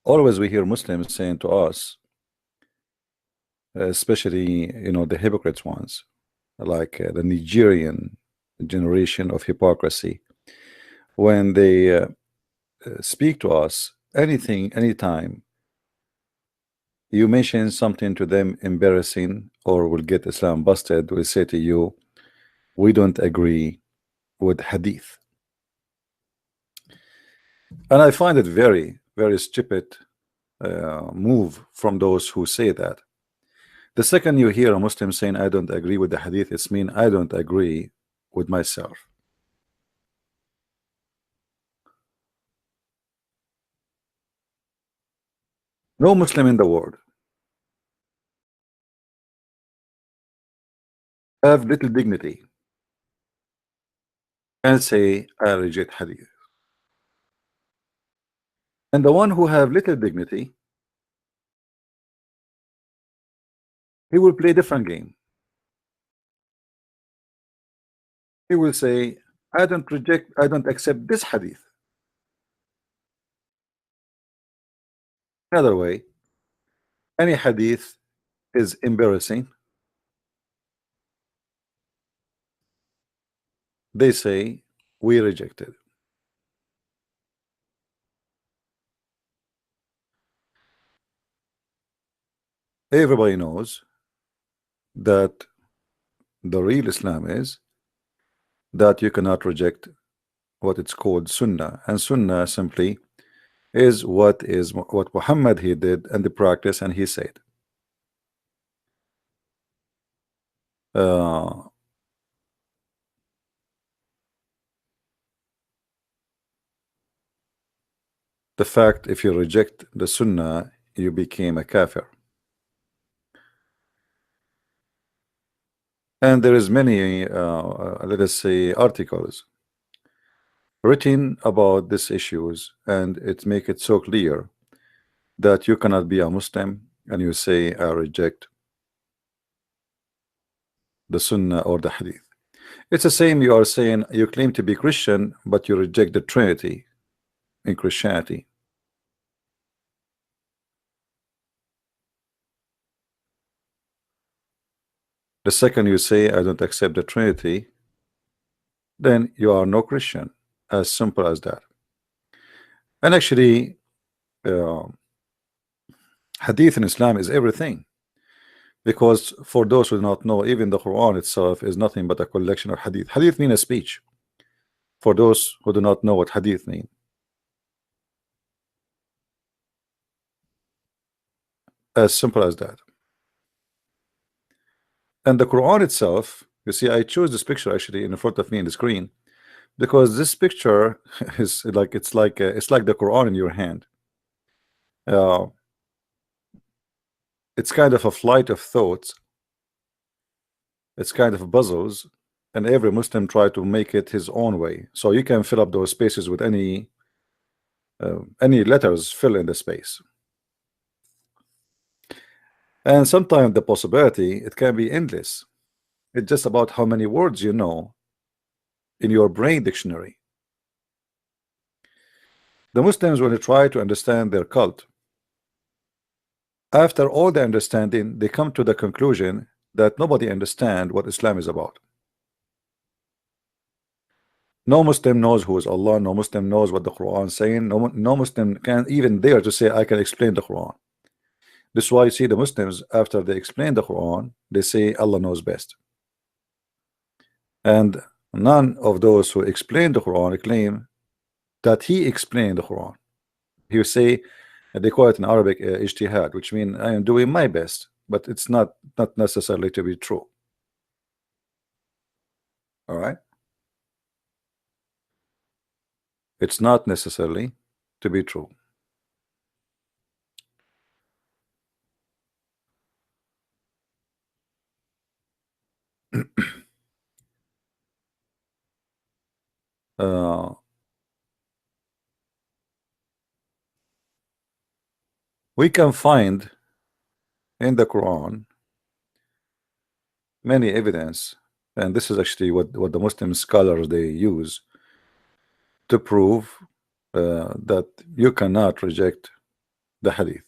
Always we hear Muslims saying to us, especially the hypocrites ones, like the Nigerian generation of hypocrisy, when they speak to us, anything, anytime you mention something to them embarrassing or will get Islam busted, will say to you, we don't agree with Hadith. And I find it very, very stupid move from those who say that. The second you hear a Muslim saying, I don't agree with the Hadith, it's mean I don't agree with myself. No Muslim in the world have little dignity and say, I reject Hadith. And the one who have little dignity, he will play different game. He will say, I don't accept this Hadith. Another way, any Hadith is embarrassing. They say, we reject it. Everybody knows that the real Islam is that you cannot reject what it's called Sunnah, and Sunnah simply is what Muhammad he did and the practice and he said. The fact if you reject the Sunnah, you became a kafir. And there is many, let us say, articles written about these issues, and it make it so clear that you cannot be a Muslim and you say, I reject the Sunnah or the Hadith. It's the same you are saying you claim to be Christian, but you reject the Trinity in Christianity. The second you say, I don't accept the Trinity, then you are no Christian. As simple as that. And actually, Hadith in Islam is everything. Because for those who do not know, even the Quran itself is nothing but a collection of Hadith. Hadith means a speech. For those who do not know what Hadith means. As simple as that. And the Quran itself, you see, I chose this picture actually in front of me in the screen because this picture is like it's like the Quran in your hand. It's kind of a flight of thoughts. It's kind of puzzles, and every Muslim try to make it his own way. So you can fill up those spaces with any letters fill in the space. And sometimes the possibility it can be endless. It's just about how many words you know in your brain dictionary. The Muslims, when they try to understand their cult, after all the understanding, they come to the conclusion that nobody understands what Islam is about. No Muslim knows who is Allah. No Muslim knows what the Quran is saying. No Muslim can even dare to say, I can explain the Quran. This is why you see the Muslims, after they explain the Quran, they say Allah knows best. And none of those who explain the Quran claim that he explained the Quran. He will say, they call it in Arabic ijtihad, which means I am doing my best, but it's not necessarily to be true. All right, it's not necessarily to be true. We can find in the Quran many evidence, and this is actually what the Muslim scholars they use to prove that you cannot reject the Hadith.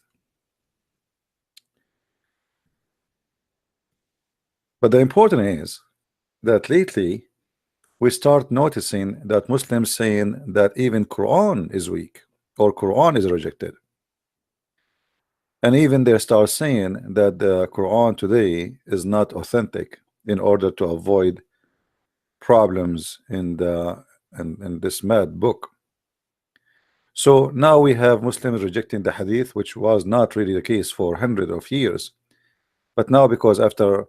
But the important is that lately we start noticing that Muslims saying that even Quran is weak or Quran is rejected. And even they start saying that the Quran today is not authentic in order to avoid problems in this mad book. So now we have Muslims rejecting the Hadith, which was not really the case for hundreds of years. But now, because after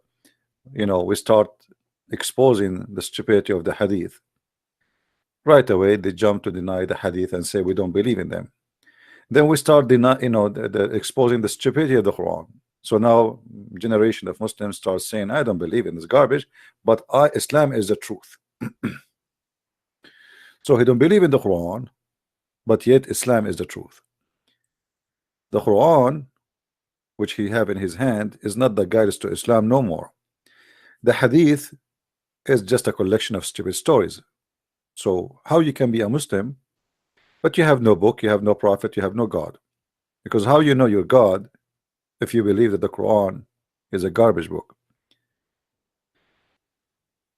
we start exposing the stupidity of the Hadith, right away they jump to deny the Hadith and say we don't believe in them. Then we start exposing the stupidity of the Quran. So now generation of Muslims start saying I don't believe in this garbage, but Islam is the truth. So he don't believe in the Quran, but yet Islam is the truth. The Quran, which he have in his hand, is not the guidance to Islam no more. The Hadith is just a collection of stupid stories. So how you can be a Muslim but you have no book, you have no prophet, you have no God? Because how you know your God if you believe that the Quran is a garbage book?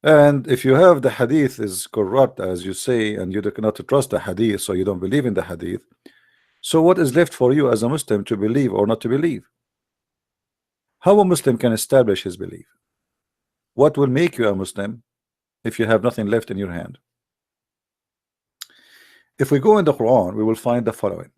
And if you have the Hadith is corrupt as you say, and you cannot trust the Hadith, so you don't believe in the Hadith, so what is left for you as a Muslim to believe or not to believe? How a Muslim can establish his belief? What will make you a Muslim if you have nothing left in your hand? If we go in the Quran, we will find the following.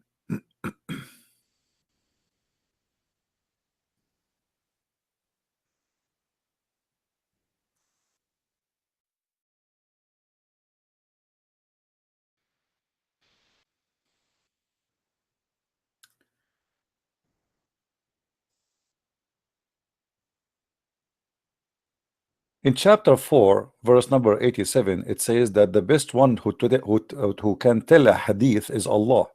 In chapter 4, verse number 87, it says that the best one who can tell a hadith is Allah.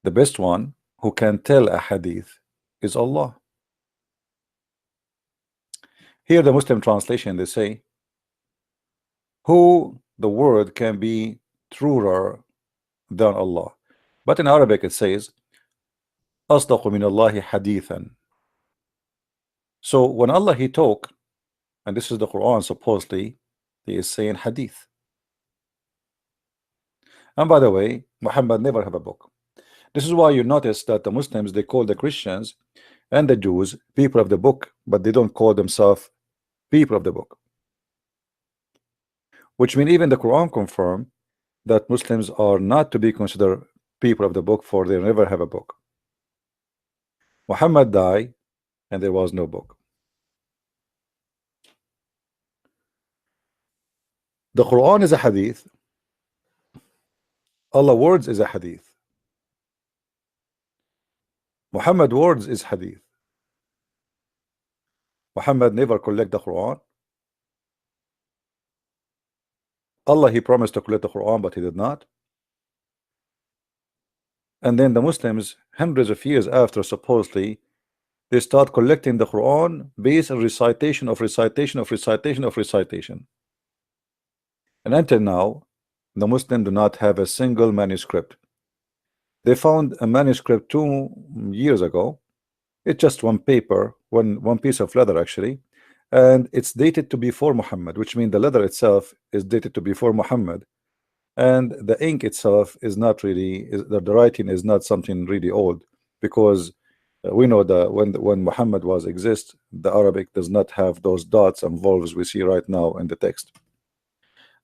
The best one who can tell a hadith is Allah. Here the Muslim translation, they say, who the word can be truer than Allah. But in Arabic it says, أصدق من الله حديثا. So when Allah he talk, and this is the Quran supposedly, he is saying hadith. And by the way, Muhammad never have a book. This is why you notice that the Muslims, they call the Christians and the Jews people of the book, but they don't call themselves people of the book. Which means even the Quran confirm that Muslims are not to be considered people of the book, for they never have a book. Muhammad died and there was no book. The Quran is a hadith. Allah's words is a hadith. Muhammad words is hadith. Muhammad never collect the Quran. Allah he promised to collect the Quran, but he did not. And then the Muslims, hundreds of years after, supposedly they start collecting the Quran based on recitation of recitation of recitation of recitation. And until now, the Muslims do not have a single manuscript. They found a manuscript 2 years ago. It's just one paper, one piece of leather actually, and it's dated to before Muhammad, which means the leather itself is dated to before Muhammad, and the ink itself is not really, the writing is not something really old, because we know that when Muhammad was exist, the Arabic does not have those dots and volves we see right now in the text.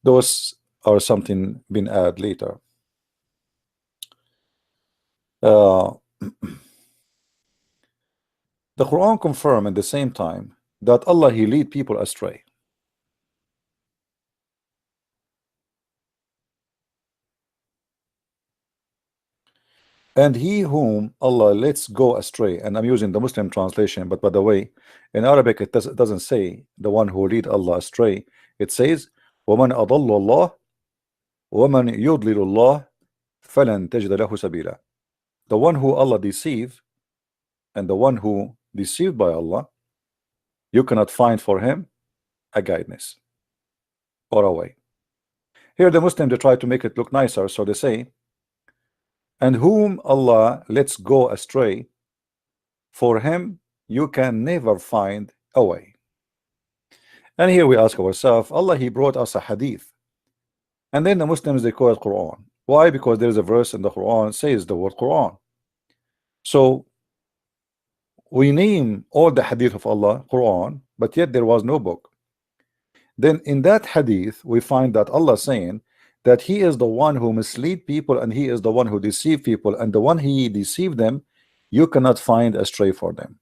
Those are something been added later. The Quran confirm at the same time that Allah he lead people astray. And he whom Allah lets go astray, and I'm using the Muslim translation, but by the way, in Arabic it doesn't say the one who lead Allah astray. It says وَمَنْ أَضَلُّ اللَّهِ وَمَنْ يُضْلِلُ اللَّهِ فَلَنْ تَجِدَ لَهُ سَبِيلًا. The one who Allah deceive and the one who deceived by Allah, you cannot find for him a guidance or a way. Here the Muslims, they try to make it look nicer, so they say And whom Allah lets go astray, for him you can never find a way. And here we ask ourselves, Allah, He brought us a hadith, and then the Muslims, they call it Quran. Why? Because there's a verse in the Quran says the word Quran. So we name all the hadith of Allah Quran, but yet there was no book. Then in that hadith we find that Allah saying that He is the one who mislead people, and He is the one who deceive people, and the one He deceived them, you cannot find a stray for them.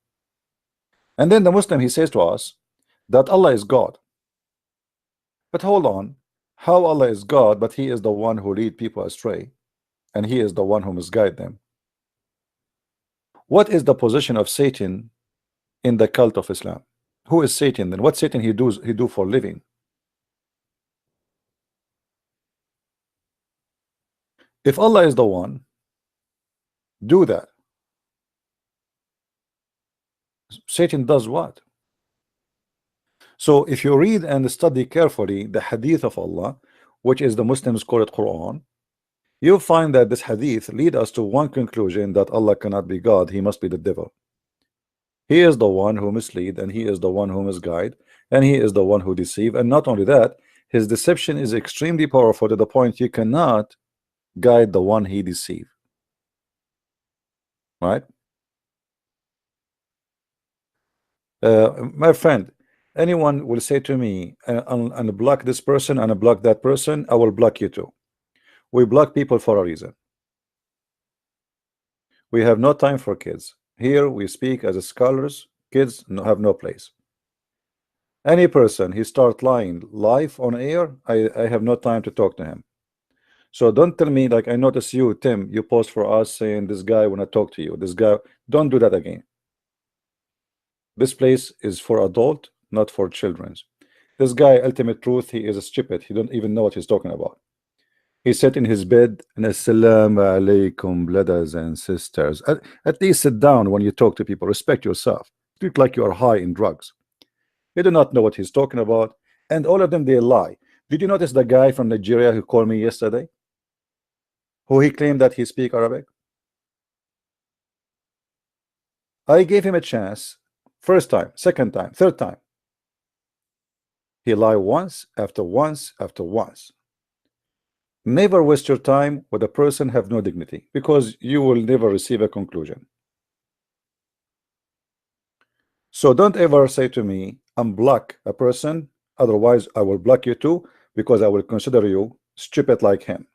And then the Muslim, he says to us that Allah is God. But hold on, how Allah is God, but He is the one who lead people astray, and He is the one who misguide them? What is the position of Satan in the cult of Islam? Who is Satan then? What Satan he do for living? If Allah is the one, do that. Satan does what? So if you read and study carefully the hadith of Allah, which is the Muslims call it Quran, you'll find that this hadith lead us to one conclusion, that Allah cannot be God, He must be the devil. He is the one who mislead, and He is the one who misguide, and He is the one who deceive. And not only that, His deception is extremely powerful to the point you cannot guide the one He deceive. Right? My friend, anyone will say to me, unblock this person and unblock that person, I will block you too. We block people for a reason. We have no time for kids. Here we speak as scholars. Kids have no place. Any person he start lying live on air, I have no time to talk to him. So don't tell me, like I notice you, Tim, you post for us saying this guy when I talk to you, this guy, don't do that again. This place is for adult, not for children. This guy, ultimate truth, he is a stupid. He don't even know what he's talking about. He sat in his bed and Assalamu alaikum, brothers and sisters. At least sit down when you talk to people. Respect yourself. You look like you are high in drugs. You do not know what he's talking about. And all of them, they lie. Did you notice the guy from Nigeria who called me yesterday? Who he claimed that he speak Arabic? I gave him a chance. First time, second time, third time. He lied once, after once, after once. Never waste your time with a person have no dignity, because you will never receive a conclusion. So don't ever say to me, unblock a person, otherwise I will block you too, because I will consider you stupid like him.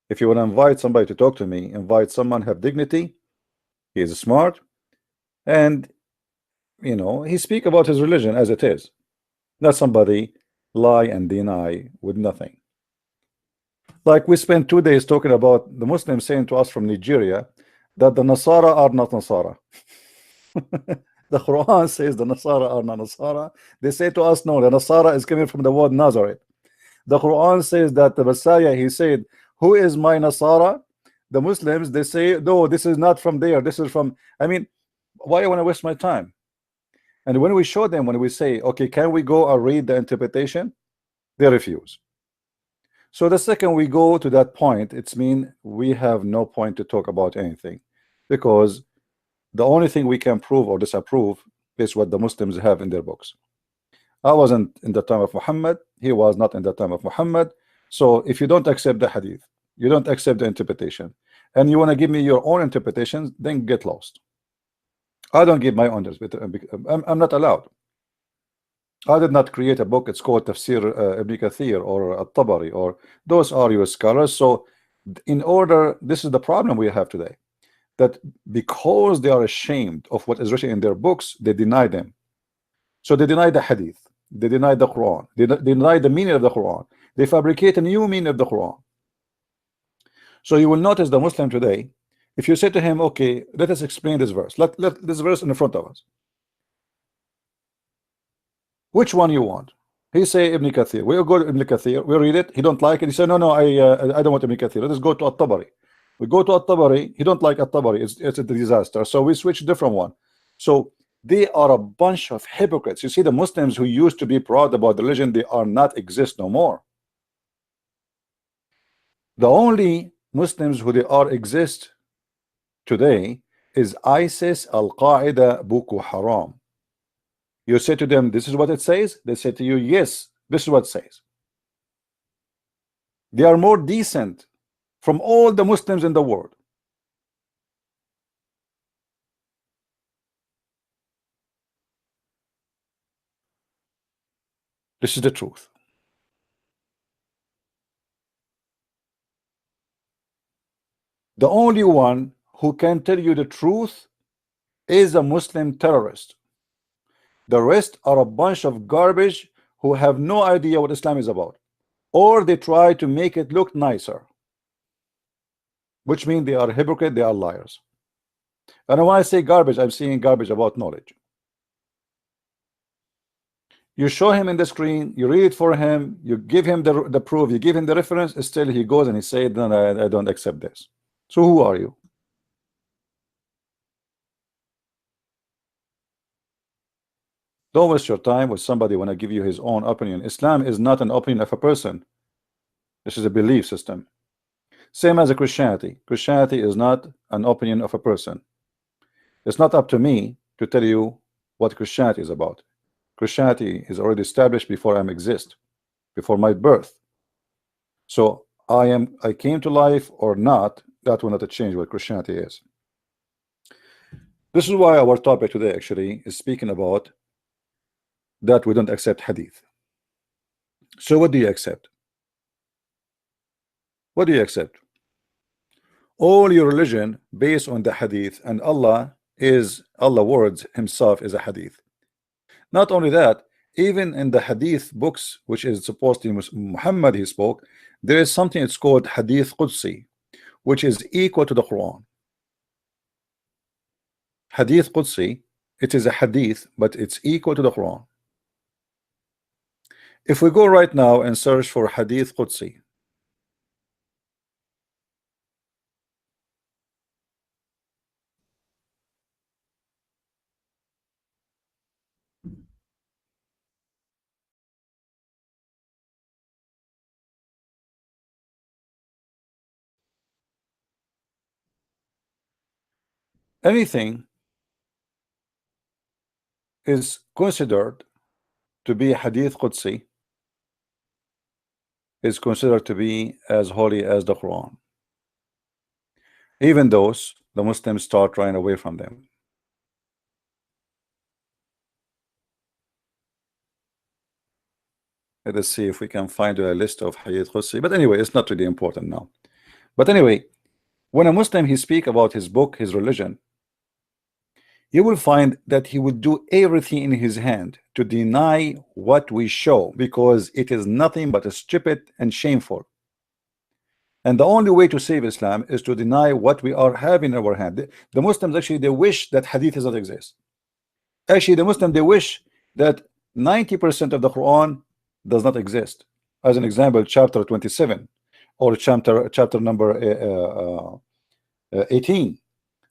If you want to invite somebody to talk to me, invite someone have dignity, he is smart, and you know, he speak about his religion as it is, not somebody lie and deny with nothing. Like we spent 2 days talking about the Muslims saying to us from Nigeria that the Nasara are not Nasara. The Quran says the Nasara are not Nasara. They say to us, no, the Nasara is coming from the word Nazareth. The Quran says that the Messiah, he said, who is my Nasara? The Muslims, they say, no, this is not from there, this is from, I mean, why do I want to waste my time? And when we show them, when we say, okay, can we go and read the interpretation? They refuse. So the second we go to that point, it's mean we have no point to talk about anything, because the only thing we can prove or disapprove is what the Muslims have in their books. I wasn't in the time of Muhammad, he was not in the time of Muhammad. So if you don't accept the hadith, you don't accept the interpretation, and you want to give me your own interpretations, then get lost. I don't give my own interpretation. I'm not allowed. I did not create a book. It's called Tafsir Ibn Kathir or At-Tabari, or those are your scholars. So in order, this is the problem we have today, that because they are ashamed of what is written in their books, they deny them. So they deny the hadith, they deny the Quran, they deny the meaning of the Quran, they fabricate a new meaning of the Quran. So you will notice the Muslim today, if you say to him, okay, let us explain this verse, let this verse in front of us, which one you want? He say Ibn Kathir. We go to Ibn Kathir, we read it, he don't like it, he say no, I don't want Ibn Kathir, let us go to At-Tabari. We go to At-Tabari, he don't like At-Tabari, it's a disaster, so we switch different one. So they are a bunch of hypocrites. You see, the Muslims who used to be proud about the religion, they are not exist no more. The only Muslims who they are exist today is ISIS, Al-Qaeda, Boko Haram. You say to them, this is what it says. They say to you, yes, this is what it says. They are more decent from all the Muslims in the world. This is the truth. The only one who can tell you the truth is a Muslim terrorist. The rest are a bunch of garbage who have no idea what Islam is about, or they try to make it look nicer, which means they are hypocrite, they are liars. And when I say garbage, I'm saying garbage about knowledge. You show him in the screen, you read it for him, you give him the proof, you give him the reference, still he goes and he says, no, I don't accept this. So who are you? Don't waste your time with somebody when I give you his own opinion. Islam is not an opinion of a person. This is a belief system. Same as a Christianity. Christianity is not an opinion of a person. It's not up to me to tell you what Christianity is about. Christianity is already established before I exist, before my birth. So I came to life or not, that will not change what Christianity is. This is why our topic today actually is speaking about that we don't accept Hadith. So what do you accept? What do you accept? All your religion based on the Hadith, and Allah words himself is a Hadith. Not only that, even in the Hadith books, which is supposed to be Muhammad he spoke, there is something it's called Hadith Qudsi, which is equal to the Quran. Hadith Qudsi, it is a Hadith, but it's equal to the Quran. If we go right now and search for Hadith Qudsi, anything is considered to be Hadith Qudsi is considered to be as holy as the Quran. Even those the Muslims start running away from them. Let us see if we can find a list of Hadith Qudsi. But anyway, it's not really important now. But anyway, when a Muslim he speak about his book, his religion, you will find that he would do everything in his hand to deny what we show, because it is nothing but stupid and shameful. And the only way to save Islam is to deny what we are having in our hand. The Muslims actually, they wish that Hadith does not exist. Actually, the Muslim, they wish that 90% of the Quran does not exist. As an example, chapter 27 or chapter number 18,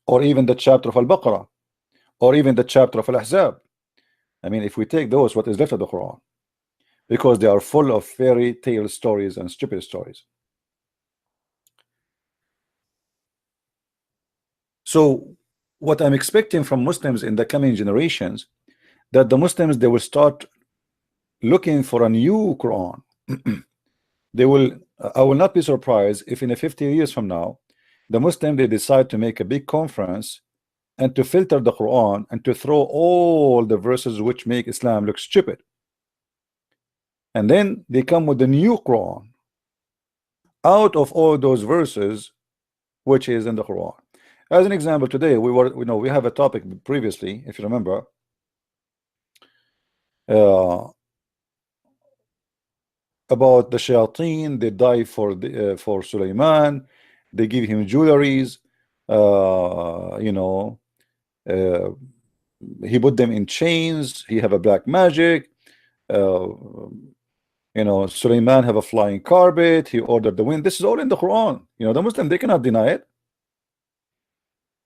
or even the chapter of Al-Baqarah, or even the chapter of Al-Ahzab. I mean, if we take those, what is left of the Quran? Because they are full of fairy tale stories and stupid stories. So what I'm expecting from Muslims in the coming generations, that the Muslims, they will start looking for a new Quran. They will, I will not be surprised if in 50 years from now, the Muslim, they decide to make a big conference and to filter the Quran and to throw all the verses which make Islam look stupid. And then they come with the new Quran out of all those verses which is in the Quran. As an example, today we have a topic previously, if you remember, about the shayateen. They die for Sulaiman. They give him jewelries. He put them in chains. He have a black magic. Sulaiman have a flying carpet. He ordered the wind. This is all in the Quran. The Muslim, they cannot deny it.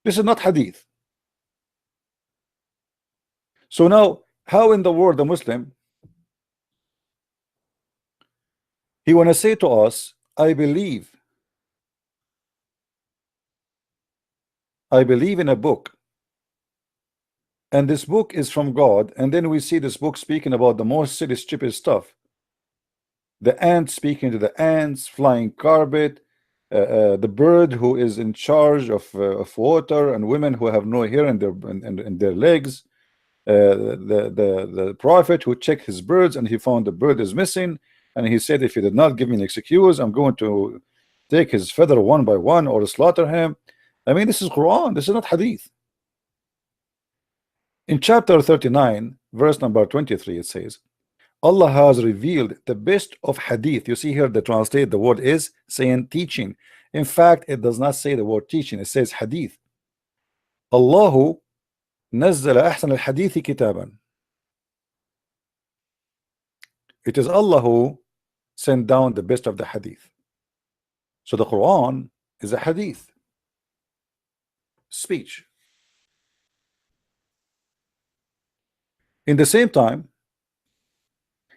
This is not Hadith. So now, how in the world the Muslim, he want to say to us, I believe I believe in a book, and this book is from God, and then we see this book speaking about the most silly, stupid stuff. The ant speaking to the ants, flying carpet, the bird who is in charge of water, and women who have no hair in their legs. The prophet who checked his birds and he found the bird is missing, and he said, if you did not give me an excuse, I'm going to take his feather one by one or slaughter him. I mean, this is Quran, this is not Hadith. In chapter 39, verse number 23, it says, Allah has revealed the best of Hadith. You see here, the translate, the word is saying teaching. In fact, it does not say the word teaching, it says Hadith. Allahu نزل أحسن الحديث كتابا. It is Allah who sent down the best of the Hadith. So the Quran is a Hadith speech. In the same time,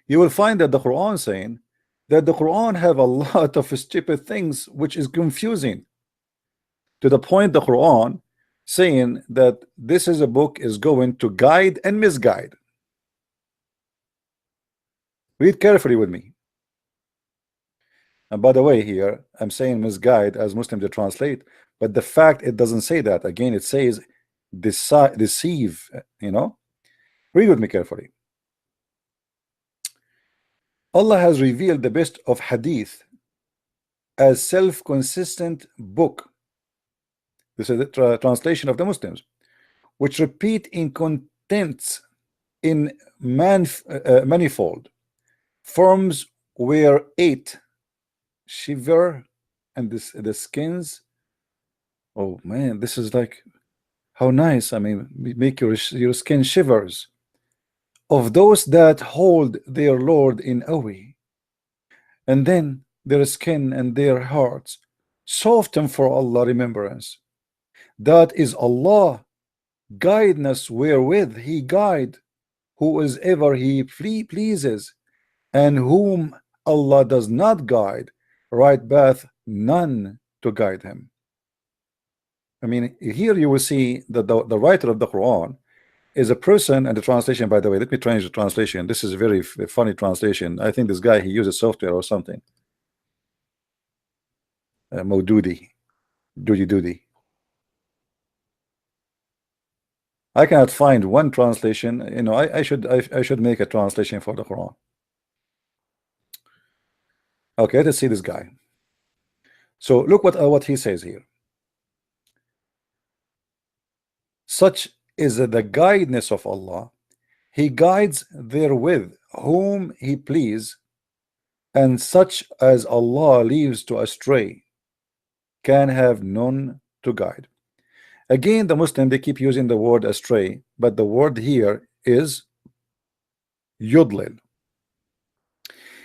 you will find that the Quran saying that the Quran have a lot of stupid things which is confusing, to the point the Quran saying that this is a book is going to guide and misguide. Read carefully with me. And by the way, here I'm saying misguide as Muslims to translate, but the fact it doesn't say that. Again, it says deceive, you know. Read with me carefully. Allah has revealed the best of Hadith as self-consistent book. This is the translation of the Muslims, which repeat in contents in manifold forms where eight shiver and the skins. Oh man, this is like how nice. I mean, make your skin shivers of those that hold their Lord in awe, and then their skin and their hearts soften for Allah remembrance. That is Allah guidance wherewith he guide who is ever he pleases, and whom Allah does not guide, right path none to guide him. I mean, here you will see that the writer of the Quran is a person, and the translation, by the way, let me change the translation. This is a very funny translation. I think this guy, he uses software or something. Modudi, Doody. I cannot find one translation. You know, I should make a translation for the Quran. Okay, let's see this guy. So look what he says here. Such is the guidance of Allah. He guides therewith whom he please, and such as Allah leaves to astray can have none to guide. Again, the Muslim, they keep using the word astray, but the word here is yudlil.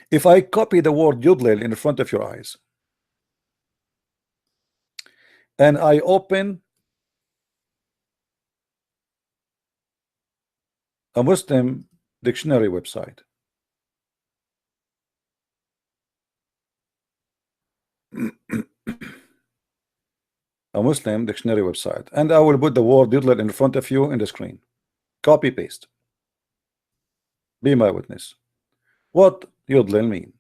If I copy the word yudlil in front of your eyes, and I open a Muslim dictionary website, and I will put the word yudlil in front of you in the screen. Copy paste. Be my witness. What yudlil mean?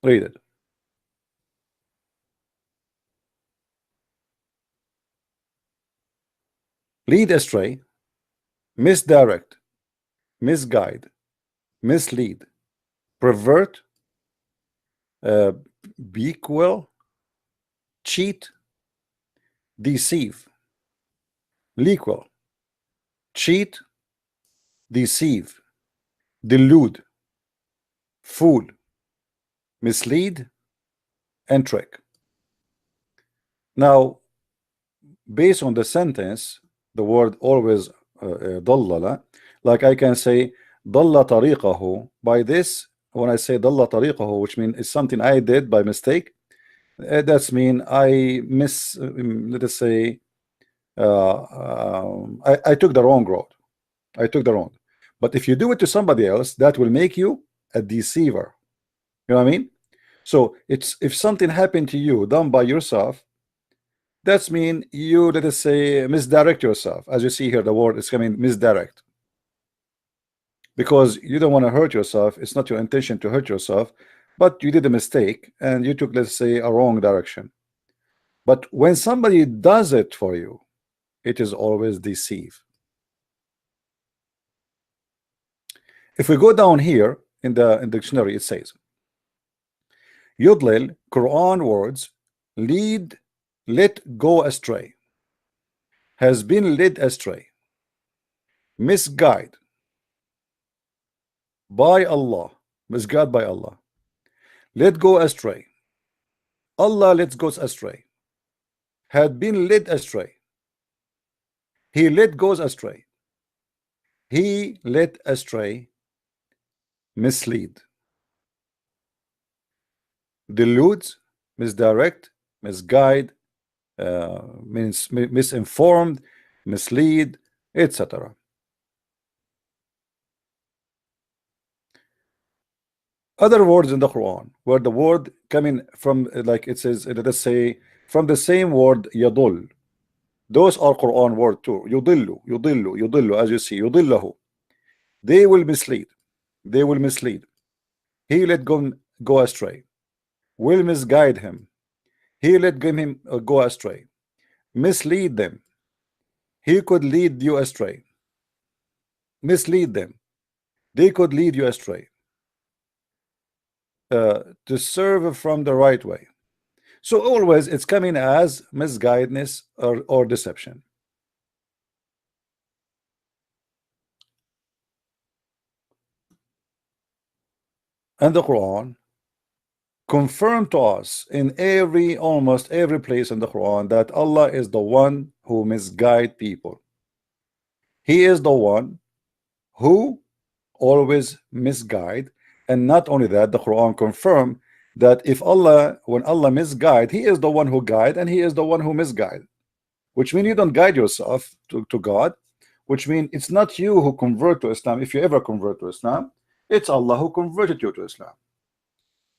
Read it. Lead astray, misdirect, misguide, mislead, pervert, bequel, cheat, deceive, lequel, cheat, deceive, delude, fool, mislead, and trick. Now, based on the sentence, the word always dallala, like I can say dalla tariqahu. By this, when I say dalla tariqahu, which means it's something I did by mistake, that's mean I let us say I took the wrong road. But if you do it to somebody else, that will make you a deceiver. You know what I mean? So it's, if something happened to you done by yourself, That's mean you, let us say, misdirect yourself. As you see here, the word is coming misdirect, because you don't want to hurt yourself. It's not your intention to hurt yourself, but you did a mistake and you took, let's say, a wrong direction. But when somebody does it for you, it is always deceive. If we go down here in the dictionary, it says Yudlil, Quran words, lead, let go astray, has been led astray, misguide by Allah, misguide by Allah, let go astray, Allah lets go astray, had been led astray, he let goes astray, he led astray, mislead, deludes, misdirect, misguide, means misinformed, mislead, etc. Other words in the Quran where the word coming from, like it says, let us say, from the same word yadul, those are Quran word too. Yudillu, yudillu, yudillu, as you see, yudillahu, they will mislead, they will mislead, he let go astray, will misguide him, he let him go astray, mislead them, he could lead you astray, mislead them, they could lead you astray, to serve from the right way. So always it's coming as misguidedness or deception. And the Quran confirmed to us in almost every place in the Quran that Allah is the one who misguide people. He is the one who always misguide. And not only that, the Quran confirmed that if Allah, when Allah misguide, he is the one who guide and he is the one who misguide, which means you don't guide yourself to God, which means it's not you who convert to Islam. If you ever convert to Islam, it's Allah who converted you to Islam.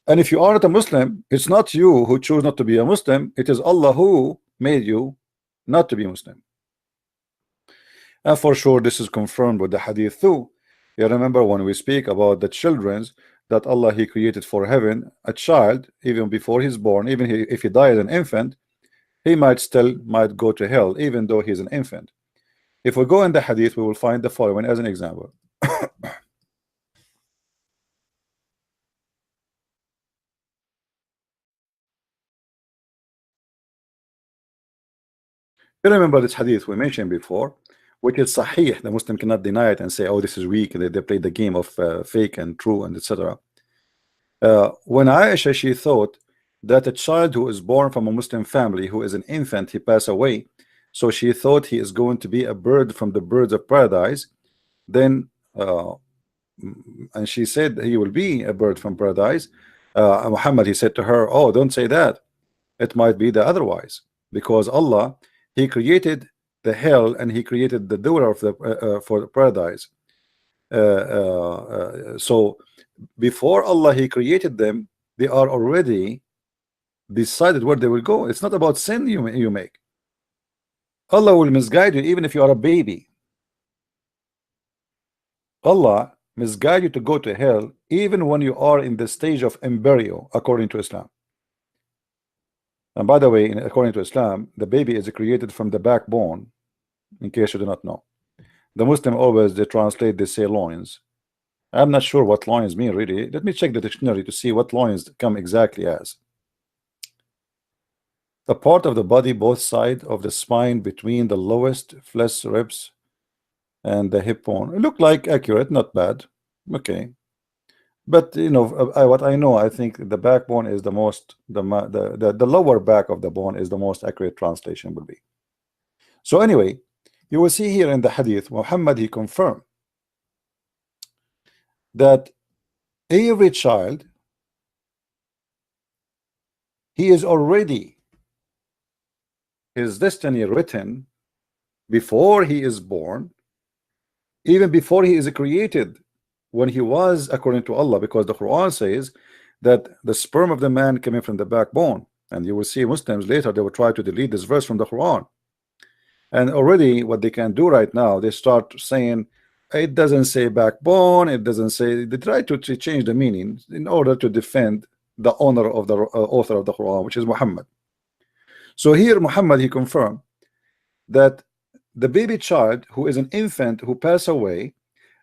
And if you are not a Muslim, it's not you who choose not to be a Muslim, it is Allah who made you not to be Muslim. And for sure this is confirmed with the Hadith too. You remember when we speak about the children's that Allah he created for heaven, a child, even before he's born, even if he dies an infant, he might go to hell, even though he's an infant. If we go in the Hadith, we will find the following as an example. You remember this Hadith we mentioned before, which is Sahih. The Muslim cannot deny it and say, oh, this is weak. They played the game of fake and true and etc. When Aisha, she thought that a child who is born from a Muslim family, who is an infant, he passed away, so she thought he is going to be a bird from the birds of paradise. Then and she said he will be a bird from paradise. Muhammad, he said to her, oh, don't say that, it might be the otherwise, because Allah, he created the hell and he created the door of the for the paradise. So before Allah he created them, they are already decided where they will go. It's not about sin you make. Allah will misguide you even if you are a baby. Allah misguide you to go to hell even when you are in the stage of embryo, according to Islam. And by the way, according to Islam, the baby is created from the backbone, in case you do not know. The Muslim always, they translate, they say loins. I'm not sure what loins mean really. Let me check the dictionary to see what loins come exactly as. The part of the body, both sides of the spine between the lowest flesh ribs and the hip bone. It looked like accurate, not bad. Okay. But you know, what I know, I think the backbone is the most, the lower back of the bone is the most accurate translation would be. So anyway, you will see here in the Hadith, Muhammad, he confirmed that every child, he is already, his destiny written before he is born, even before he is created, when he was, according to Allah, because the Quran says that the sperm of the man coming from the backbone. And you will see Muslims later, they will try to delete this verse from the Quran. And already what they can do right now, they start saying it doesn't say backbone, it doesn't say, they try to change the meaning in order to defend the honor of the author of the Quran, which is Muhammad. So here Muhammad, he confirmed that the baby child who is an infant who passed away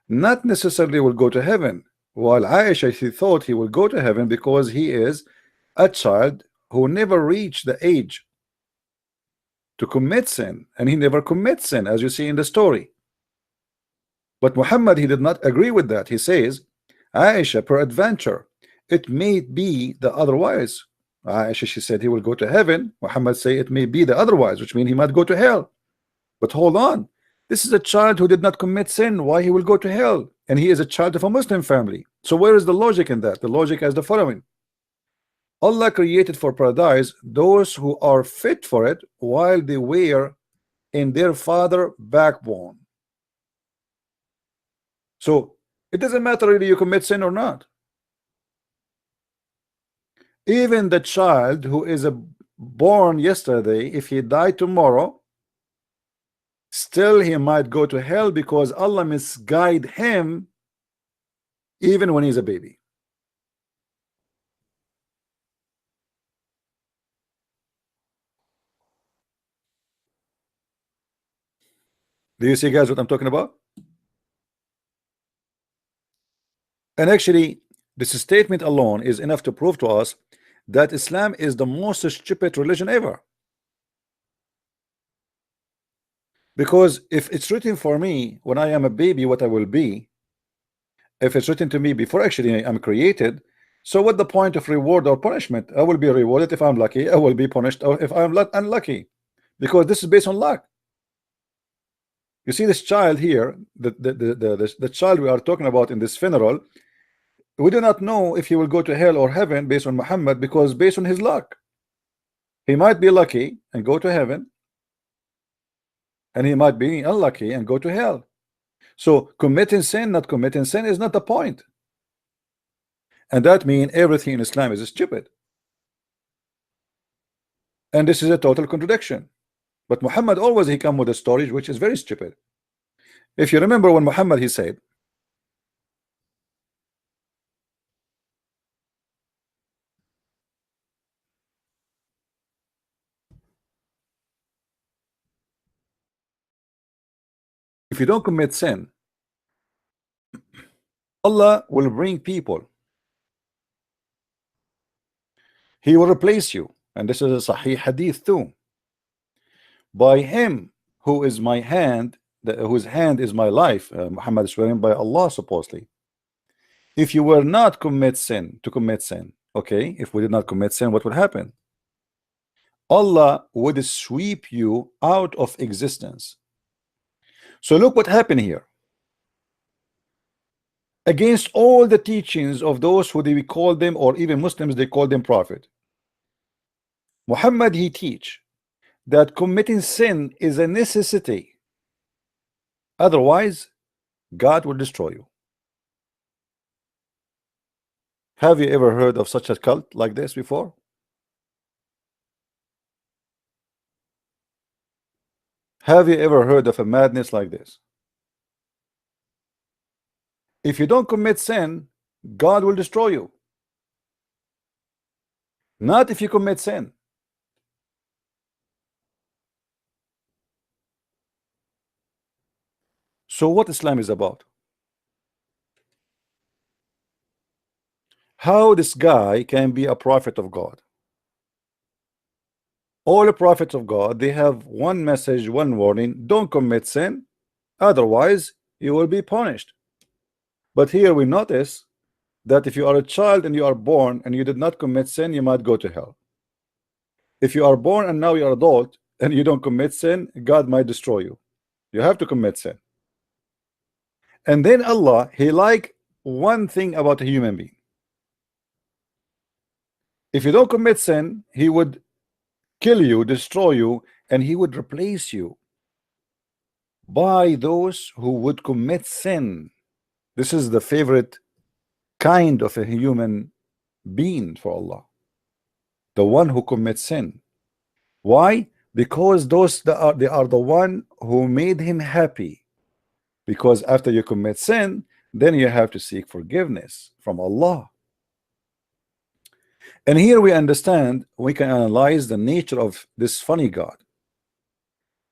not necessarily will go to heaven, while Aisha, she thought he will go to heaven because he is a child who never reached the age to commit sin, and he never commits sin, as you see in the story. But Muhammad, he did not agree with that. He says, Aisha, peradventure, it may be the otherwise. Aisha, she said he will go to heaven. Muhammad say it may be the otherwise, which means he might go to hell. But hold on, this is a child who did not commit sin. Why he will go to hell? And he is a child of a Muslim family. So where is the logic in that? The logic is the following: Allah created for paradise those who are fit for it while they were in their father backbone. So it doesn't matter whether you commit sin or not. Even the child who is born yesterday, if he died tomorrow, still he might go to hell because Allah misguide him even when he's a baby. Do you see, guys, what I'm talking about? And actually, this statement alone is enough to prove to us that Islam is the most stupid religion ever. Because if it's written for me when I am a baby what I will be, if it's written to me before actually I'm created, so what the point of reward or punishment? I will be rewarded if I'm lucky, I will be punished if I'm unlucky, because this is based on luck. You see this child here, the child we are talking about in this funeral, we do not know if he will go to hell or heaven based on Muhammad, because based on his luck, he might be lucky and go to heaven, and he might be unlucky and go to hell. So committing sin, not committing sin is not the point. And that means everything in Islam is stupid. And this is a total contradiction. But Muhammad always he come with a story which is very stupid. If you remember when Muhammad he said, if you don't commit sin, Allah will bring people. He will replace you. And this is a Sahih Hadith too. By him who is my hand, whose hand is my life, Muhammad is swearing by Allah supposedly. If you were not commit sin, to commit sin, okay, if we did not commit sin, what would happen? Allah would sweep you out of existence. So look what happened here. Against all the teachings of those who they call them, or even Muslims, they call them prophet, Muhammad he teach that committing sin is a necessity, otherwise God will destroy you. Have you ever heard of such a cult like this before? Have you ever heard of a madness like this? If you don't commit sin, God will destroy you. Not if you commit sin. So what Islam is about? How this guy can be a prophet of God? All the prophets of God, they have one message, one warning: don't commit sin, otherwise you will be punished. But here we notice that if you are a child and you are born and you did not commit sin, you might go to hell. If you are born and now you are adult and you don't commit sin, God might destroy you. You have to commit sin. And then Allah, he like one thing about a human being: if you don't commit sin, he would kill you, destroy you, and he would replace you by those who would commit sin. This is the favorite kind of a human being for Allah. the one who commits sin. Why? Because they are the one who made him happy. Because after you commit sin, then you have to seek forgiveness from Allah. And here we understand, we can analyze the nature of this funny God.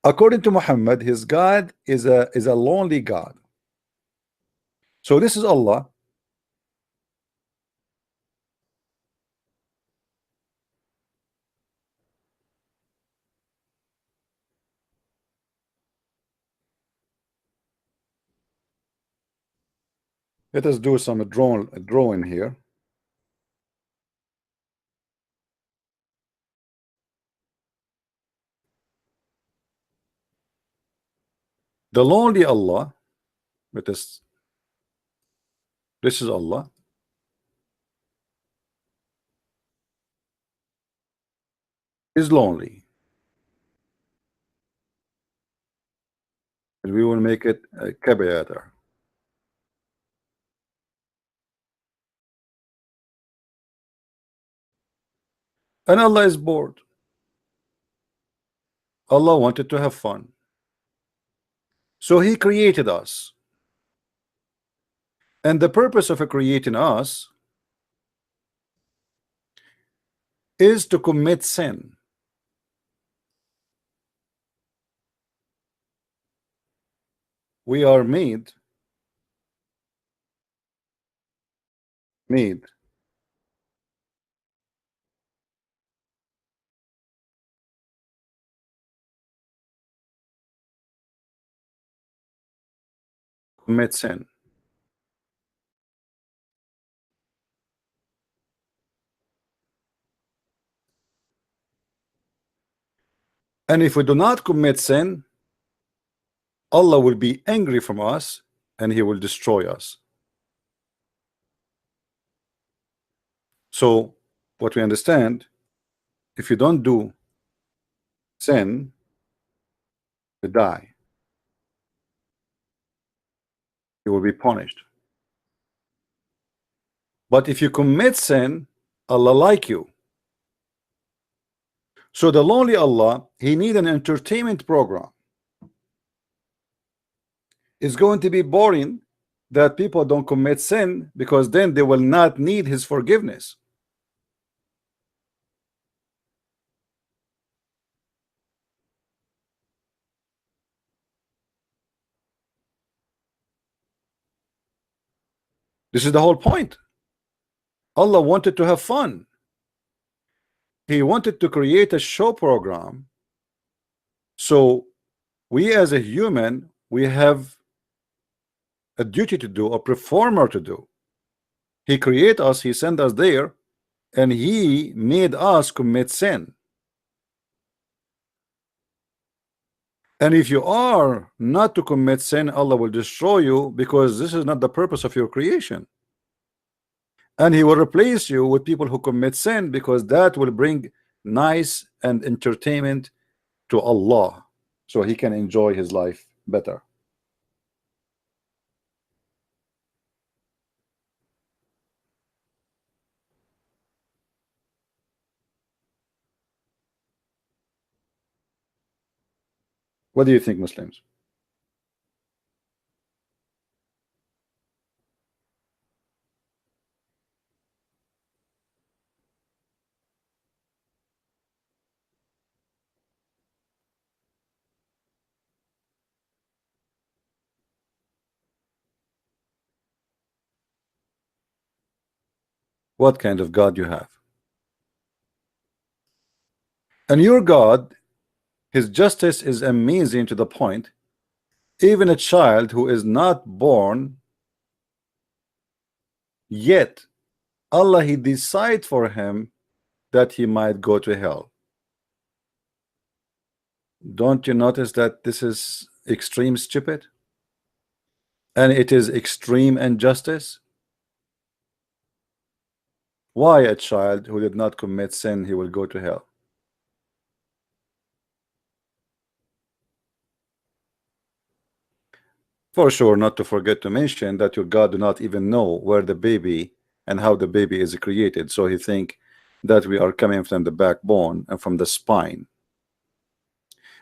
According to Muhammad, his God is a lonely God. So this is Allah. Let us do some drawing here. The lonely Allah, this is Allah. Is lonely. And we will make it a kabayata. And Allah is bored. Allah wanted to have fun. So he created us. And the purpose of creating us is to commit sin. We are made commit sin. And if we do not commit sin, Allah will be angry from us and he will destroy us. So what we understand, if you don't do sin, you die. You will be punished. But if you commit sin, Allah like you. So the lonely Allah, he need an entertainment program. It's going to be boring that people don't commit sin, because then they will not need his forgiveness. This is the whole point. Allah wanted to have fun. He wanted to create a show program. So we as a human, we have a duty to do, a performer to do. He created us, he sent us there, and he made us commit sin. And if you are not to commit sin, Allah will destroy you, because this is not the purpose of your creation. And he will replace you with people who commit sin, because that will bring nice and entertainment to Allah, so he can enjoy his life better. What do you think, Muslims? What kind of God you have? And your God, his justice is amazing, to the point even a child who is not born yet, Allah, he decide for him that he might go to hell. Don't you notice that this is extreme stupid? And it is extreme injustice. Why a child who did not commit sin, he will go to hell? For sure, not to forget to mention that your God do not even know where the baby and how the baby is created. So he think that we are coming from the backbone and from the spine.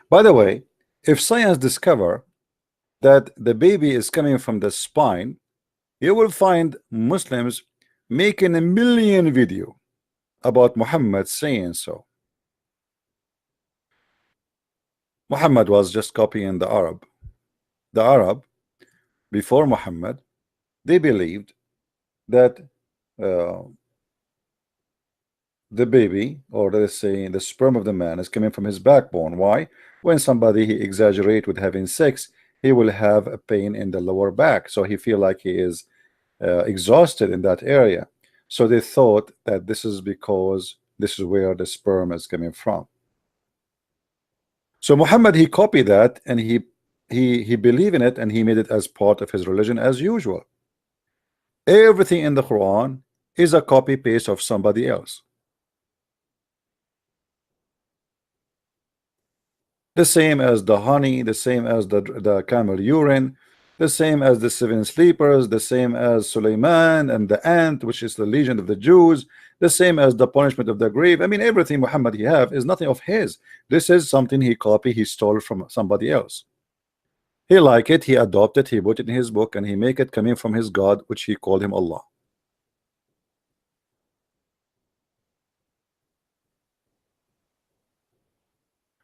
By the way, if science discover that the baby is coming from the spine, you will find Muslims making a million video about Muhammad saying so. Muhammad was just copying the Arab. The Arab, before Muhammad, they believed that the baby, or let's say the sperm of the man, is coming from his backbone. Why? When somebody he exaggerate with having sex, he will have a pain in the lower back, so he feel like he is exhausted in that area. So they thought that this is because this is where the sperm is coming from. So Muhammad, he copied that, and he believed in it, and he made it as part of his religion as usual. Everything in the Quran is a copy paste of somebody else. The same as the honey, the same as the camel urine, the same as the 7 sleepers, the same as Suleiman and the ant, which is the legion of the Jews, the same as the punishment of the grave. I mean, everything Muhammad he have is nothing of his. This is something he copied, he stole from somebody else. He like it, he adopted, he put it in his book, and he make it coming from his God, which he called him Allah.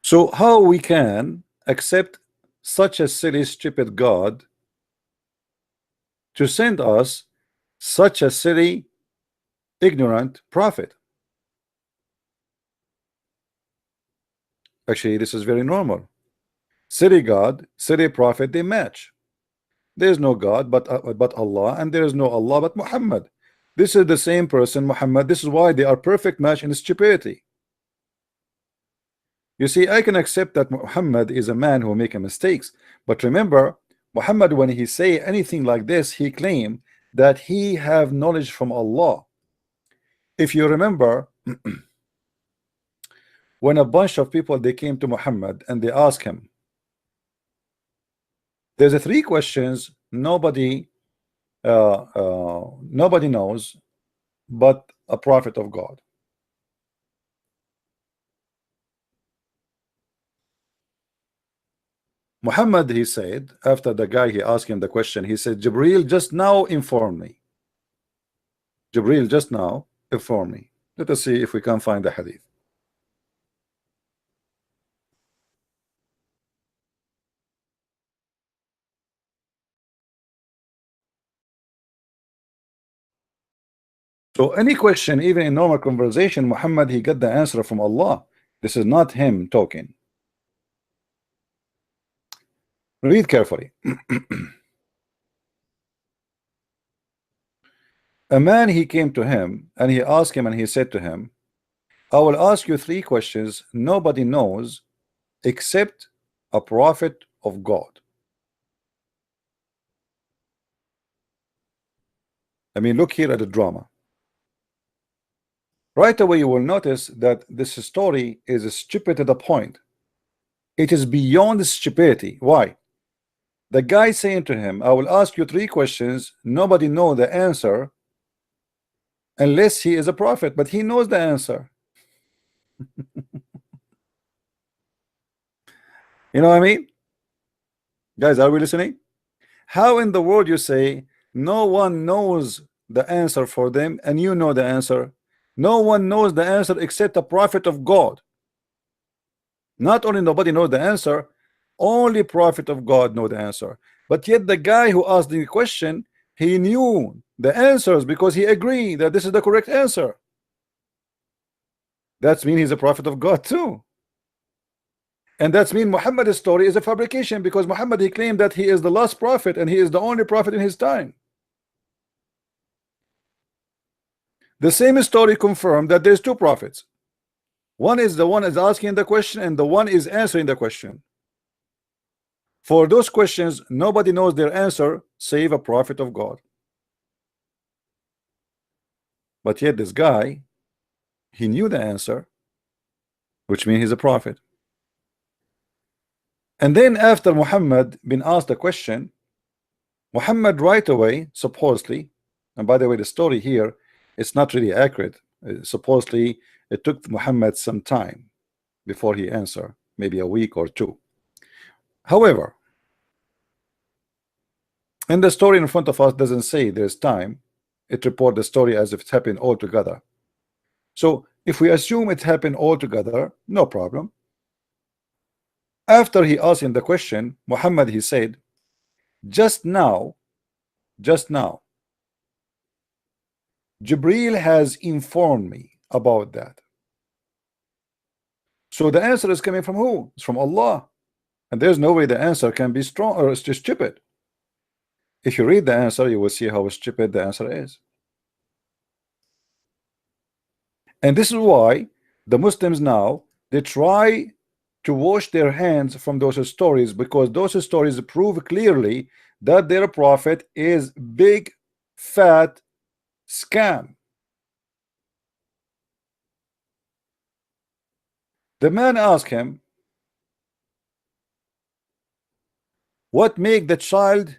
So how we can accept such a silly, stupid God to send us such a silly, ignorant prophet? Actually, this is very normal. Silly God, silly prophet, they match. There is no God but Allah, and there is no Allah but Muhammad. This is the same person, Muhammad. This is why they are perfect match in stupidity. You see, I can accept that Muhammad is a man who make mistakes, but remember, Muhammad, when he say anything like this, he claim that he have knowledge from Allah. If you remember, when a bunch of people they came to Muhammad and they asked him, there's a 3 questions nobody knows but a prophet of God. Muhammad, he said, after the guy he asked him the question, he said, Jibril just now informed me. Jibril just now informed me. Let us see if we can find the hadith. So any question, even in normal conversation, Muhammad, he got the answer from Allah. This is not him talking. Read carefully. A man, he came to him and he asked him, and he said to him, I will ask you 3 questions nobody knows except a prophet of God. I mean, look here at the drama. Right away you will notice that this story is stupid to the point. It is beyond stupidity. Why? The guy saying to him, I will ask you 3 questions, nobody know the answer unless he is a prophet, but he knows the answer. You know what I mean? Guys, are we listening? How in the world you say no one knows the answer for them and you know the answer? No one knows the answer except a prophet of God. Not only nobody knows the answer, only prophet of God know the answer. But yet the guy who asked the question, he knew the answers because he agreed that this is the correct answer. That's mean he's a prophet of God too. And that's mean Muhammad's story is a fabrication, because Muhammad, he claimed that he is the last prophet and he is the only prophet in his time. The same story confirmed that there's 2 prophets. One is the one is asking the question, and the one is answering the question. For those questions, nobody knows their answer save a prophet of God. But yet this guy, he knew the answer, which means he's a prophet. And then after Muhammad been asked the question, Muhammad right away, supposedly, and by the way, the story here, it's not really accurate. Supposedly, it took Muhammad some time before he answered, maybe a week or two. However, and the story in front of us doesn't say there's time. It reports the story as if it happened all together. So if we assume it happened all together, no problem. After he asked him the question, Muhammad, he said, just now, Jibril has informed me about that. So the answer is coming from who? It's from Allah. And there's no way the answer can be strong or it's just stupid. If you read the answer, you will see how stupid the answer is. And this is why the Muslims now, they try to wash their hands from those stories, because those stories prove clearly that their prophet is big fat scam. The man asked him, what make the child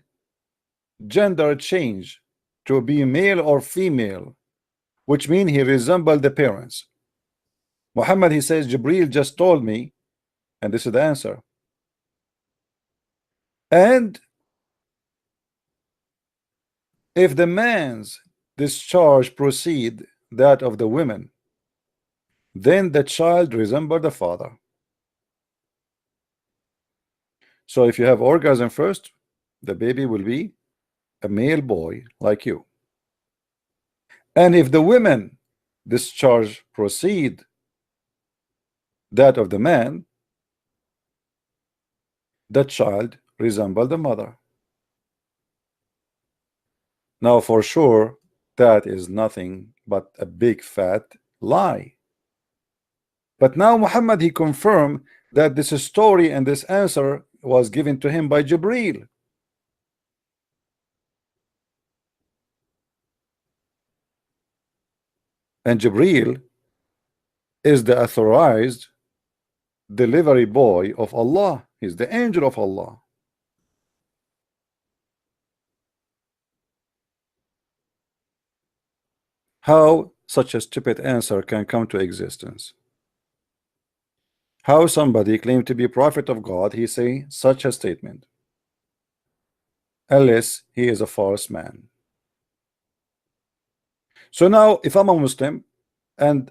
gender change to be male or female, which mean he resembled the parents? Muhammad, he says, Jibril just told me, and this is the answer. And if the man's discharge proceed that of the women, then the child resemble the father. So if you have orgasm first, the baby will be a male boy like you. And if the women discharge proceed that of the man, the child resemble the mother. Now for sure that is nothing but a big fat lie. But now Muhammad, he confirmed that this story and this answer was given to him by Jibril. And Jibril is the authorized delivery boy of Allah. He's the angel of Allah. How such a stupid answer can come to existence? How somebody claimed to be prophet of God, he say such a statement, unless he is a false man. So now if I'm a Muslim and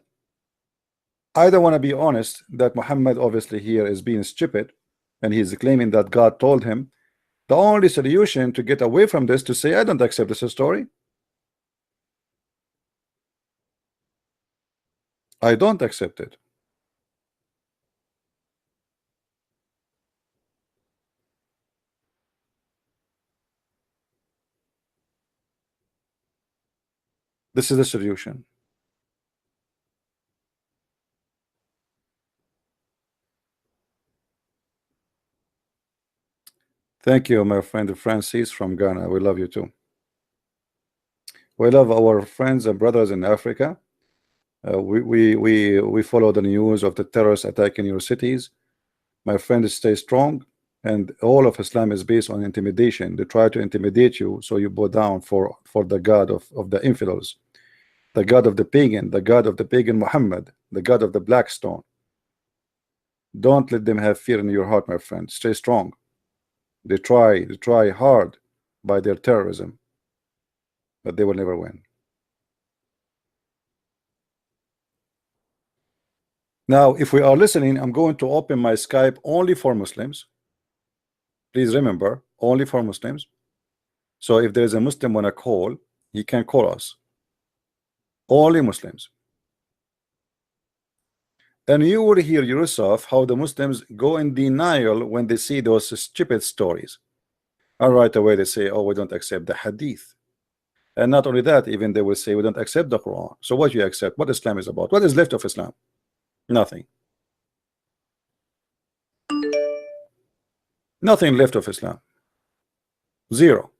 I don't want to be honest that Muhammad obviously here is being stupid and he's claiming that God told him, the only solution to get away from this to say I don't accept this story. I don't accept it. This is the solution. Thank you, my friend Francis from Ghana. We love you too. We love our friends and brothers in Africa. We follow the news of the terrorist attack in your cities. My friends, stay strong. And all of Islam is based on intimidation. They try to intimidate you so you bow down for the God of the infidels, the God of the pagan, the God of the pagan Muhammad, the God of the black stone. Don't let them have fear in your heart, my friend. Stay strong. They try hard by their terrorism, but they will never win. Now, if we are listening, I'm going to open my Skype only for Muslims. Please remember, only for Muslims. So if there's a Muslim want to call, he can call us. Only Muslims. And you will hear yourself how the Muslims go in denial when they see those stupid stories. And right away they say, oh, we don't accept the Hadith. And not only that, even they will say we don't accept the Quran. So what you accept? What Islam is about? What is left of Islam? Nothing. Nothing left of Islam. Zero.